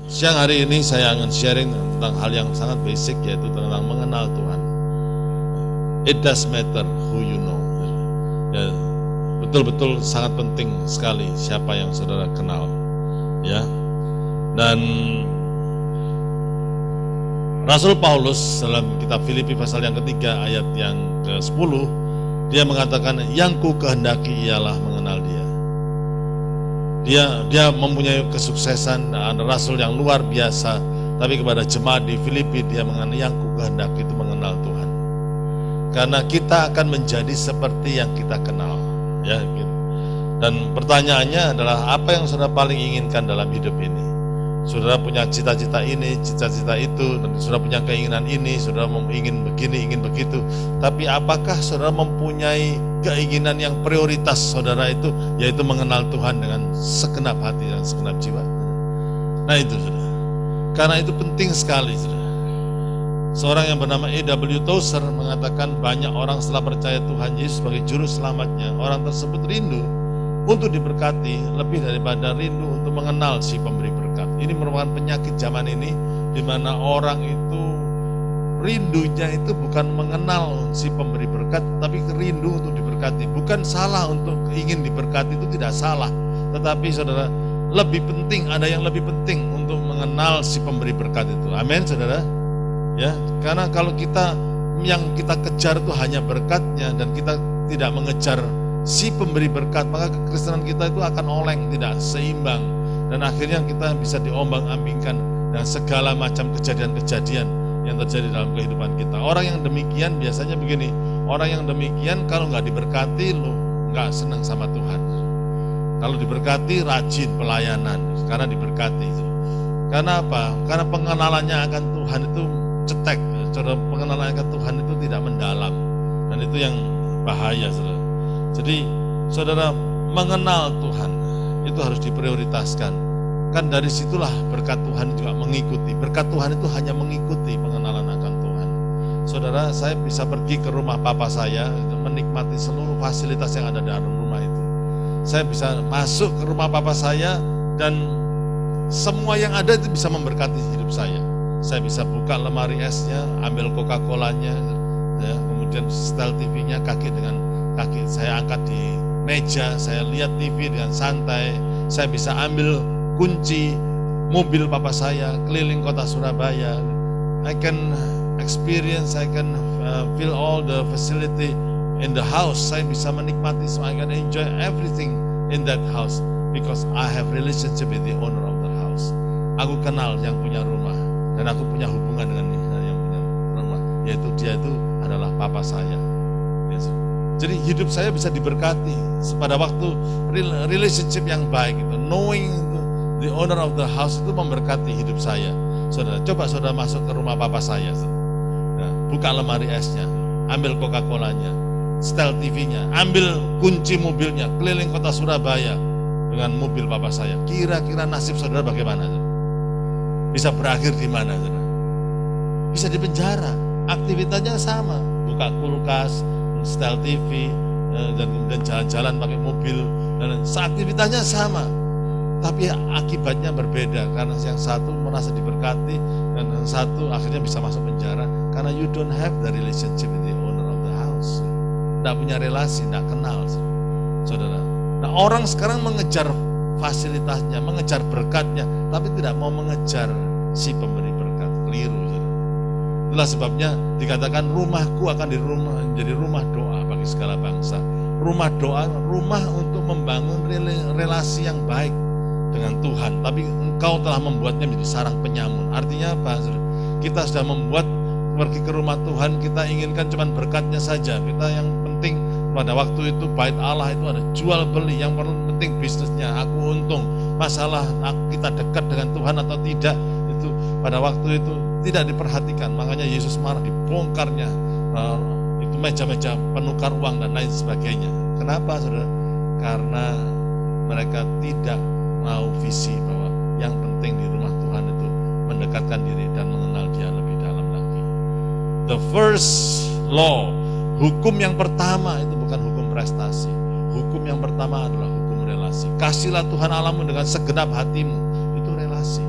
Siang hari ini saya akan sharing tentang hal yang sangat basic, yaitu tentang mengenal Tuhan. It does matter who you know. Ya, betul-betul sangat penting sekali siapa yang saudara kenal. Ya, dan Rasul Paulus dalam kitab Filipi pasal yang ketiga ayat yang ke-10, dia mengatakan, yang ku kehendaki ialah mengenal dia. Dia mempunyai kesuksesan, ada rasul yang luar biasa, tapi kepada jemaat di Filipi dia mengatakan, yang ku kehendaki itu mengenal Tuhan. Karena kita akan menjadi seperti yang kita kenal, ya gitu. Dan pertanyaannya adalah, apa yang saudara paling inginkan dalam hidup ini? Saudara punya cita-cita ini, cita-cita itu, dan saudara punya keinginan ini, saudara ingin begini, ingin begitu. Tapi apakah saudara mempunyai keinginan yang prioritas saudara itu, yaitu mengenal Tuhan dengan segenap hati dan segenap jiwa? Nah itu saudara. Karena itu penting sekali saudara. Seorang yang bernama A.W. Tozer mengatakan, banyak orang setelah percaya Tuhan Yesus sebagai juru selamatnya, orang tersebut rindu untuk diberkati lebih daripada rindu untuk mengenal si pemberi berkat. Ini merupakan penyakit zaman ini, di mana orang itu rindunya itu bukan mengenal si pemberi berkat, tapi rindu untuk diberkati. Bukan salah untuk ingin diberkati, itu tidak salah. Tetapi saudara, lebih penting, ada yang lebih penting untuk mengenal si pemberi berkat itu. Amin saudara. Ya, karena kalau yang kita kejar itu hanya berkatnya, dan kita tidak mengejar si pemberi berkat, maka kekristenan kita itu akan oleng, tidak seimbang, dan akhirnya kita bisa diombang-ambingkan dengan segala macam kejadian-kejadian yang terjadi dalam kehidupan kita. Orang yang demikian biasanya begini, orang yang demikian kalau nggak diberkati, lu nggak senang sama Tuhan. Kalau diberkati, rajin pelayanan karena diberkati. Karena apa? Karena pengenalannya akan Tuhan itu cetek. Saudara, pengenalan akan Tuhan itu tidak mendalam, dan itu yang bahaya saudara. Jadi saudara, mengenal Tuhan itu harus diprioritaskan. Kan dari situlah berkat Tuhan juga mengikuti. Berkat Tuhan itu hanya mengikuti pengenalan akan Tuhan. Saudara, saya bisa pergi ke rumah papa saya, menikmati seluruh fasilitas yang ada di dalam rumah itu. Saya bisa masuk ke rumah papa saya, dan semua yang ada itu bisa memberkati hidup saya. Saya bisa buka lemari esnya, ambil Coca-Colanya, ya, kemudian setel TV-nya, kaki saya angkat di meja, saya lihat TV dengan santai. Saya bisa ambil kunci mobil papa saya, keliling kota Surabaya. I can experience, I can feel all the facility in the house. Saya bisa menikmati, so I can enjoy everything in that house because I have relationship with the owner of the house. Aku kenal yang punya rumah, dan aku punya hubungan dengan yang punya rumah, yaitu dia itu adalah papa saya. Yes. Jadi hidup saya bisa diberkati pada waktu relationship yang baik itu, knowing the owner of the house itu memberkati hidup saya. Saudara, coba saudara masuk ke rumah papa saya, nah, buka lemari esnya, ambil Coca-Colanya, setel TV-nya, ambil kunci mobilnya, keliling kota Surabaya dengan mobil papa saya. Kira-kira nasib saudara bagaimana? Bisa berakhir di mana saudara? Bisa di penjara. Aktivitasnya sama, buka kulkas, setel TV, dan kemudian jalan-jalan pakai mobil, dan aktivitasnya sama, tapi akibatnya berbeda, karena yang satu merasa diberkati dan yang satu akhirnya bisa masuk penjara karena you don't have the relationship with the owner of the house. Tidak punya relasi, tidak kenal saudara. Nah, orang sekarang mengejar fasilitasnya, mengejar berkatnya, tapi tidak mau mengejar si pemberi berkat. Keliru saudara. Itulah sebabnya dikatakan, rumahku akan menjadi rumah doa bagi segala bangsa. Rumah doa, rumah untuk membangun relasi yang baik dengan Tuhan. Tapi engkau telah membuatnya menjadi sarang penyamun. Artinya apa? Kita sudah membuat pergi ke rumah Tuhan, kita inginkan cuma berkatnya saja. Kita yang penting pada waktu itu bait Allah itu ada jual beli, yang penting bisnisnya, aku untung. Masalah kita dekat dengan Tuhan atau tidak, itu pada waktu itu tidak diperhatikan. Makanya Yesus marah, dibongkarnya itu meja-meja penukar uang dan lain sebagainya. Kenapa saudara? Karena mereka tidak mau visi bahwa yang penting di rumah Tuhan itu mendekatkan diri dan mengenal Dia lebih dalam lagi. The first law, hukum yang pertama itu bukan hukum prestasi. Hukum yang pertama adalah hukum relasi. Kasihlah Tuhan Allahmu dengan segenap hatimu. Itu relasi.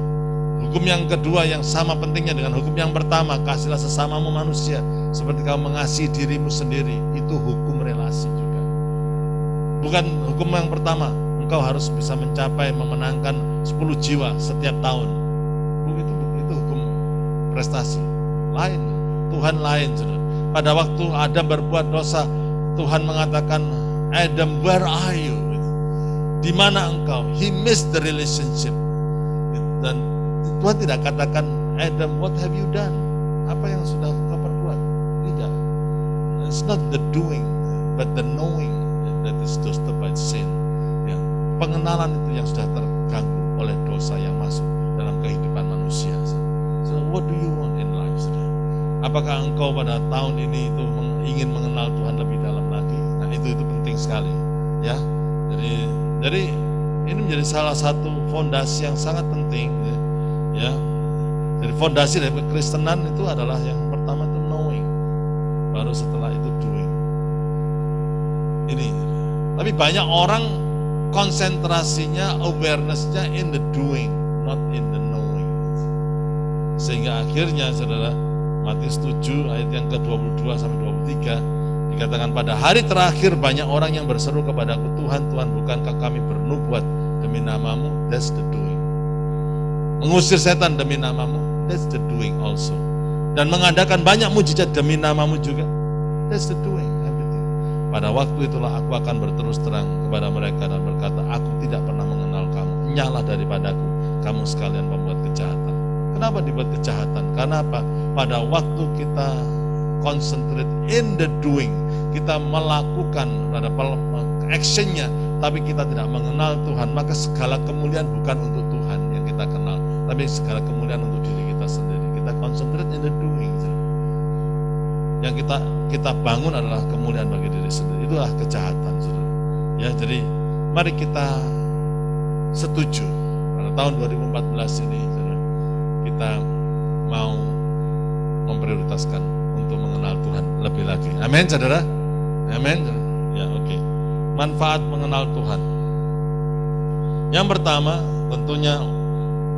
Hukum yang kedua yang sama pentingnya dengan hukum yang pertama, kasihlah sesamamu manusia seperti kamu mengasihi dirimu sendiri. Itu hukum relasi juga. Bukan hukum yang pertama, engkau harus bisa mencapai memenangkan 10 jiwa setiap tahun. Itu hukum prestasi. Lain, Tuhan lain. Pada waktu Adam berbuat dosa, Tuhan mengatakan, Adam, where are you? Di mana engkau? He missed the relationship. Dan Tuhan tidak katakan, Adam, what have you done? Apa yang sudah kau perbuat? Tidak. It's not the doing, but the knowing that is disturbed by sin. Ya, pengenalan itu yang sudah terganggu oleh dosa yang masuk dalam kehidupan manusia. So what do you want in life? Apakah engkau pada tahun ini itu ingin mengenal Tuhan lebih dalam lagi? Nah itu penting sekali, ya. Jadi ini menjadi salah satu fondasi yang sangat penting, ya. Jadi fondasi dari kekristenan itu adalah yang pertama itu knowing, baru setelah itu doing. Ini. Tapi banyak orang konsentrasinya, awarenessnya in the doing, not in the knowing. Sehingga akhirnya saudara, Matius 7 ayat yang ke-22 sampai 23 dikatakan, pada hari terakhir banyak orang yang berseru kepadaku, Tuhan, Tuhan, bukankah kami bernubuat demi namamu? That's the doing. Mengusir setan demi namamu? That's the doing also. Dan mengadakan banyak mujizat demi namamu juga? That's the doing, everything. Pada waktu itulah aku akan berterus terang kepada mereka dan berkata, aku tidak pernah mengenal kamu. Enyahlah daripadaku, kamu sekalian pembuat kejahatan. Kenapa dibuat kejahatan? Karena apa? Pada waktu kita concentrate in the doing, kita melakukan pada actionnya, tapi kita tidak mengenal Tuhan, maka segala kemuliaan bukan untuk Tuhan yang kita kenal, tapi segala kemuliaan untuk diri kita sendiri. Kita concentrate in the doing. Yang kita bangun adalah kemuliaan bagi diri sendiri. Itulah kejahatan, saudara. Ya, jadi mari kita setuju pada tahun 2014 ini, saudara, kita mau memprioritaskan untuk mengenal Tuhan lebih lagi. Amin, saudara. Amin. Ya, oke. Manfaat mengenal Tuhan. Yang pertama, tentunya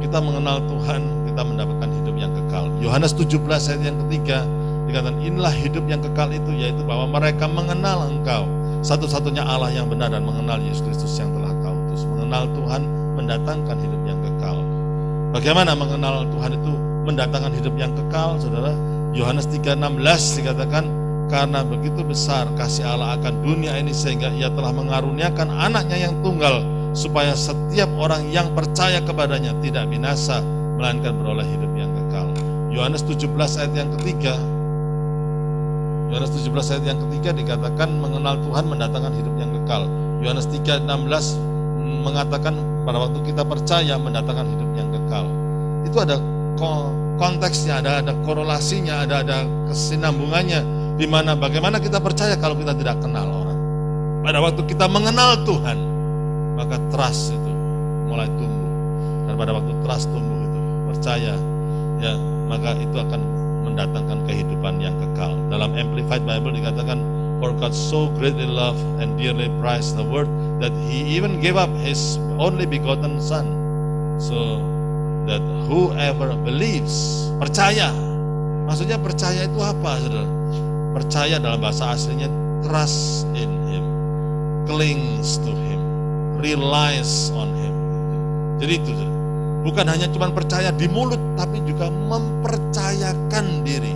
kita mengenal Tuhan, kita mendapatkan hidup yang kekal. Yohanes 17 ayat yang ketiga dikatakan, inilah hidup yang kekal itu, yaitu bahwa mereka mengenal Engkau, satu-satunya Allah yang benar, dan mengenal Yesus Kristus yang telah Kau utus. Mengenal Tuhan mendatangkan hidup yang kekal. Bagaimana mengenal Tuhan itu mendatangkan hidup yang kekal, saudara? Yohanes 3:16 dikatakan, karena begitu besar kasih Allah akan dunia ini sehingga Ia telah mengaruniakan anaknya yang tunggal, supaya setiap orang yang percaya kepadanya tidak binasa, melainkan beroleh hidup yang kekal. Yohanes 17 ayat yang ketiga, Yohanes 17 ayat yang ketiga dikatakan mengenal Tuhan mendatangkan hidup yang kekal. Yohanes 3:16 mengatakan pada waktu kita percaya mendatangkan hidup yang kekal. Itu ada konteksnya, ada korelasinya, ada kesinambungannya, di mana bagaimana kita percaya kalau kita tidak kenal orang. Pada waktu kita mengenal Tuhan, maka trust itu mulai tumbuh. Dan pada waktu trust tumbuh itu, percaya, ya, maka itu akan mendatangkan kehidupan yang kekal. Dalam Amplified Bible dikatakan, for God so greatly loved and dearly prized the world that He even gave up His only begotten Son, so that whoever believes, percaya. Maksudnya percaya itu apa, saudara? Percaya dalam bahasa aslinya trust in Him, clings to Him, relies on Him. Jadi itu, saudara. Bukan hanya cuma percaya di mulut, tapi juga mempercayakan diri.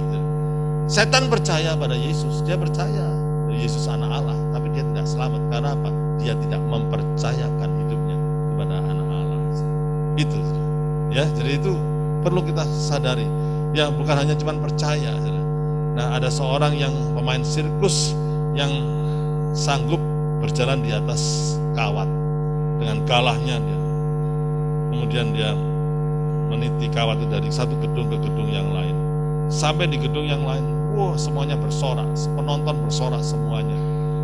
Setan percaya pada Yesus, dia percaya Yesus anak Allah, tapi dia tidak selamat. Karena apa? Dia tidak mempercayakan hidupnya kepada anak Allah. Itu, ya. Jadi itu perlu kita sadari. Ya, bukan hanya cuma percaya. Nah, ada seorang yang pemain sirkus yang sanggup berjalan di atas kawat dengan galahnya dia. Kemudian dia meniti kawat itu dari satu gedung ke gedung yang lain. Sampai di gedung yang lain, semuanya bersorak, penonton bersorak semuanya.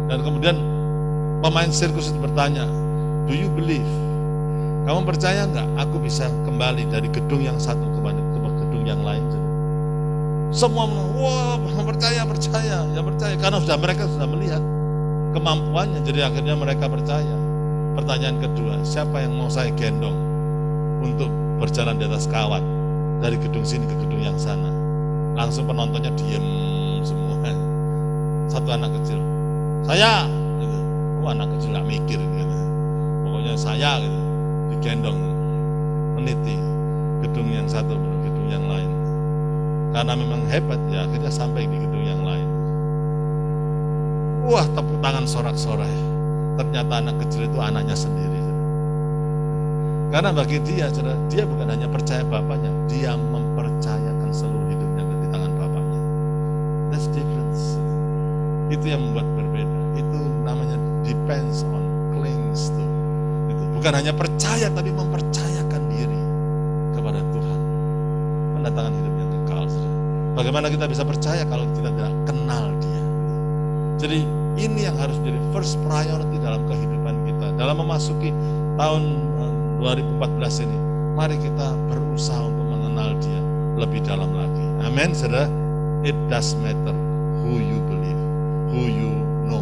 Dan kemudian pemain sirkus itu bertanya, do you believe? Kamu percaya enggak aku bisa kembali dari gedung yang satu ke gedung yang lain? Semua percaya, ya percaya. Karena mereka sudah melihat kemampuannya, jadi akhirnya mereka percaya. Pertanyaan kedua, siapa yang mau saya gendong untuk berjalan di atas kawat dari gedung sini ke gedung yang sana. Langsung penontonnya diem semua. Satu anak kecil, saya, gitu. Anak kecil gak mikir, gitu. Pokoknya saya, gitu. Digendong, meniti gedung yang satu, gedung yang lain. Karena memang hebat, ya akhirnya sampai di gedung yang lain. Wah, tepuk tangan sorak-sorai. Ternyata anak kecil itu anaknya sendiri. Karena bagi dia, dia bukan hanya percaya bapaknya, dia mempercayakan seluruh hidupnya di tangan bapaknya. That's difference. Itu yang membuat berbeda. Itu namanya depends on, clings to. Itu bukan hanya percaya, tapi mempercayakan diri kepada Tuhan. Mendatangkan hidup yang kekal. Bagaimana kita bisa percaya kalau kita tidak kenal Dia? Jadi ini yang harus jadi first priority dalam kehidupan kita. Dalam memasuki tahun 2014 ini, mari kita berusaha untuk mengenal Dia lebih dalam lagi. Amin, saudara. It does matter who you believe, who you know.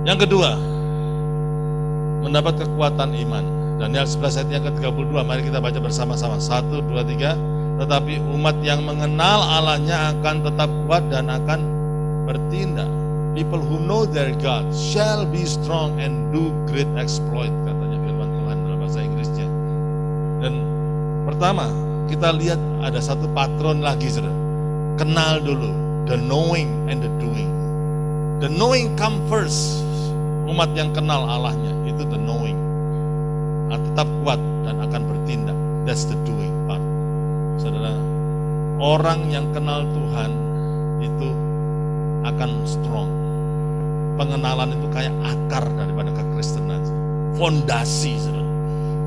Yang kedua, mendapat kekuatan iman. Daniel 11 ayat yang ke-32, mari kita baca bersama-sama. 1, 2, 3. Tetapi umat yang mengenal Allahnya akan tetap kuat dan akan bertindak. People who know their God shall be strong and do great exploit, katanya firman Tuhan dalam bahasa Inggrisnya. Dan pertama, kita lihat ada satu patron lagi, saudara. Kenal dulu, the knowing and the doing. The knowing come first. Umat yang kenal Allahnya, itu the knowing. Tetap kuat dan akan bertindak. That's the doing part. Saudara, orang yang kenal Tuhan itu akan strong. Pengenalan itu kayak akar daripada kekristenan. Fondasi, saudara.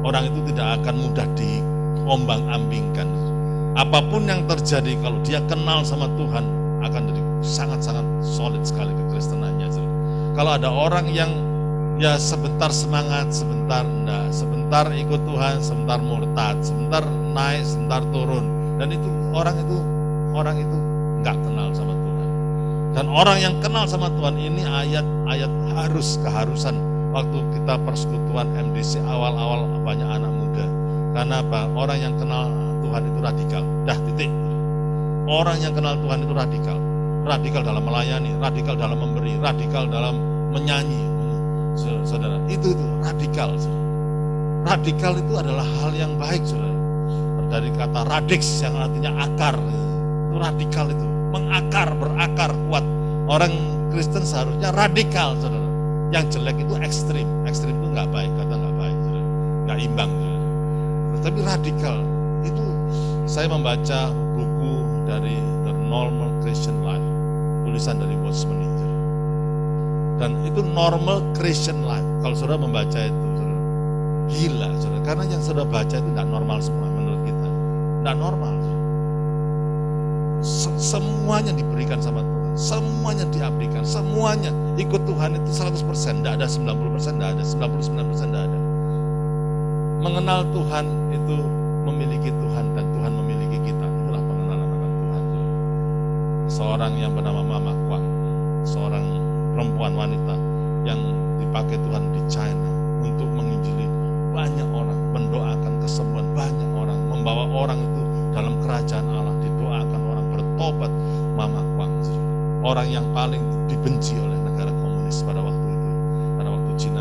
Orang itu tidak akan mudah diombang-ambingkan. Apapun yang terjadi, kalau dia kenal sama Tuhan, akan jadi sangat-sangat solid sekali kekristenannya, saudara. Kalau ada orang yang ya sebentar semangat, sebentar enggak, sebentar ikut Tuhan, sebentar murtad, sebentar naik, sebentar turun, dan itu orang itu enggak kenal sama Tuhan. Dan orang yang kenal sama Tuhan ini ayat-ayat keharusan waktu kita persekutuan MDC awal-awal banyak anak muda. Karena apa? Orang yang kenal Tuhan itu radikal. Dah titik. Orang yang kenal Tuhan itu radikal. Radikal dalam melayani, radikal dalam memberi, radikal dalam menyanyi. Saudara, itu radikal. Saudara. Radikal itu adalah hal yang baik, saudara. Dari kata radix yang artinya akar. Itu radikal itu. Mengakar, berakar, kuat. Orang Kristen seharusnya radikal, saudara. Yang jelek itu ekstrim. Ekstrim itu nggak baik, kata nggak baik, saudara. Nggak imbang, saudara. Tapi radikal itu, saya membaca buku dari The Normal Christian Life, tulisan dari Watchman Nee. Dan itu normal Christian life. Kalau saudara membaca itu, saudara, gila, saudara. Karena yang saudara baca itu tidak normal semua menurut kita. Tidak normal. Semuanya diberikan sama Tuhan. Semuanya diabdikan. Semuanya ikut Tuhan itu 100%. Tidak ada 90%, tidak ada 99%, tidak ada. Mengenal Tuhan itu memiliki Tuhan dan Tuhan memiliki kita. Itulah pengenalan akan Tuhan. Seorang yang bernama Mama Kwang, seorang perempuan wanita yang dipakai Tuhan di China untuk menginjili banyak orang, mendoakan kesembuhan banyak orang, membawa orang itu dalam kerajaan Allah, didoakan orang bertobat. Mama Kwang, orang yang paling dibenci oleh negara komunis pada waktu itu, pada waktu Cina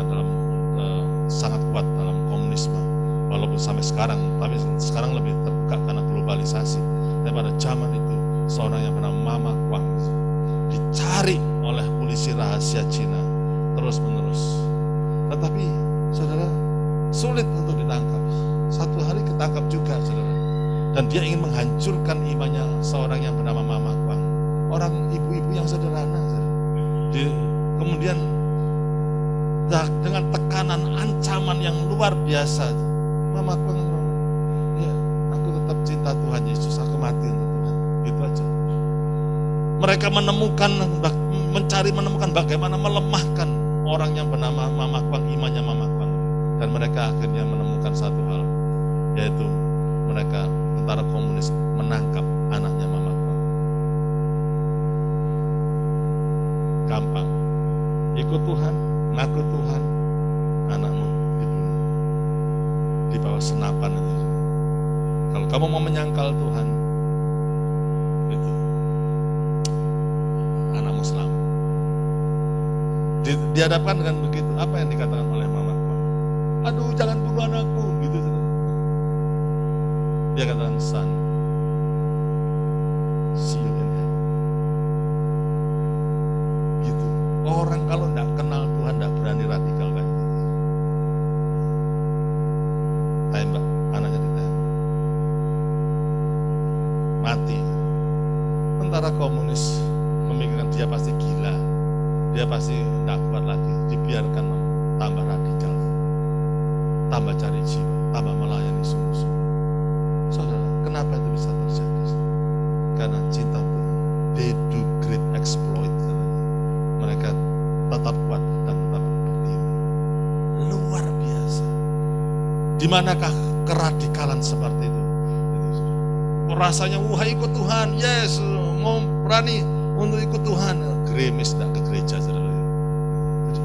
sangat kuat dalam komunisme, walaupun sampai sekarang, tapi sekarang lebih terbuka karena globalisasi. Tapi pada zaman itu seorang yang bernama Mama Kwang dicari oleh polisi rahasia Cina terus menerus. Tetapi saudara, sulit untuk ditangkap. Satu hari ketangkap juga, saudara. Dan dia ingin menghancurkan imannya seorang yang bernama Mama Kwang. Orang ibu-ibu yang sederhana, saudara. Kemudian dengan tekanan, ancaman yang luar biasa, Mama Kwang, ya, aku tetap cinta Tuhan Yesus, aku mati untuk Tuhan. Gitu aja. Mereka menemukan bagaimana melemahkan orang yang bernama Mama Kwang, imannya Mama Kwang. Dan mereka akhirnya menemukan satu hal, yaitu mereka, tentara komunis, menangkap anaknya Mama Kwang. Gampang. Ikut Tuhan, ngaku Tuhan, anakmu dibunuh. di bawah senapan itu. Kalau kamu mau menyangkal Tuhan, itu anakmu selamat. Dihadapkan dengan begitu, apa yang dikatakan oleh mama? Aduh, jangan bunuh anakku, gitu. Dia katakan, son, see you in heaven. Gitu. Orang kalau tidak kenal Tuhan tidak berani radikal kayak gitu. Tembak, anaknya ditembak. Mati. Tentara komunis memikirkan dia pasti gila, dia pasti tidak kuat lagi, dibiarkan tambah radikal, tambah cari jiwa, tambah melayani sungguh-sungguh. Saudara, kenapa itu bisa terjadi? Karena cinta Tuhan. They do great exploit. Mereka tetap kuat dan tetap berdiri. Luar biasa. Di manakah keradikalan seperti itu? Rasanya, wah ikut Tuhan, yes, mau berani untuk ikut Tuhan. Gerimis tidak ke gereja, saudara. Jadi,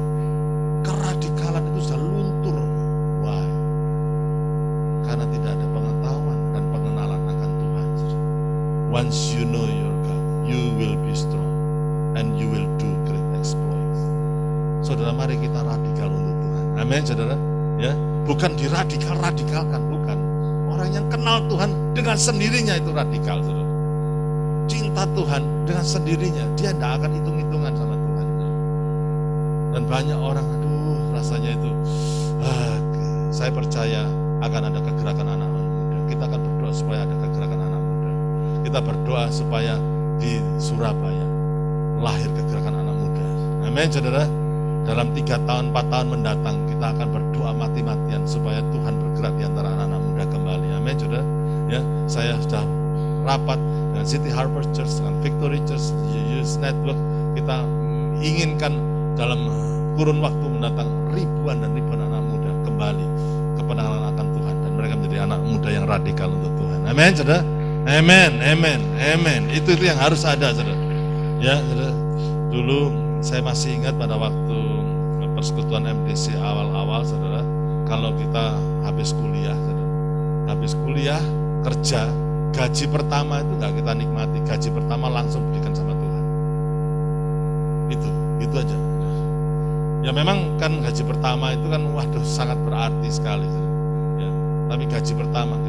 keradikalan itu sudah luntur. Why? Karena tidak ada pengetahuan dan pengenalan akan Tuhan. Once you know your God, you will be strong and you will do great exploits. Saudara, mari kita radikal untuk Tuhan. Amin, saudara. Ya, bukan diradikal-radikalkan, bukan. Orang yang kenal Tuhan dengan sendirinya itu radikal, saudara. Cinta Tuhan dengan sendirinya, dia tidak akan hitung-hitungan sama Tuhan. Dan banyak orang, aduh, rasanya itu, saya percaya akan ada kegerakan anak muda. Kita akan berdoa supaya ada kegerakan anak muda. Kita berdoa supaya di Surabaya lahir kegerakan anak muda. Amin, saudara. Dalam 3 tahun, 4 tahun mendatang, kita akan berdoa mati-matian supaya Tuhan bergerak di antara anak-anak muda kembali. Amin, saudara. Ya, saya sudah rapat dengan City Harvest Church, dengan Victory Church, Youth Network. Kita inginkan dalam kurun waktu mendatang ribuan dan ribuan anak muda kembali ke pengenalan akan Tuhan, dan mereka menjadi anak muda yang radikal untuk Tuhan. Amin, saudara. Amin, amin, amin. Itu yang harus ada, saudara. Ya, saudara. Dulu saya masih ingat pada waktu persekutuan MDC awal-awal, saudara, kalau kita habis kuliah, saudara, habis kuliah, kerja, gaji pertama itu nggak kita nikmati, gaji pertama langsung berikan sama Tuhan. Itu aja. Ya memang kan gaji pertama itu kan, waduh, sangat berarti sekali, saudara. Ya, tapi gaji pertama kita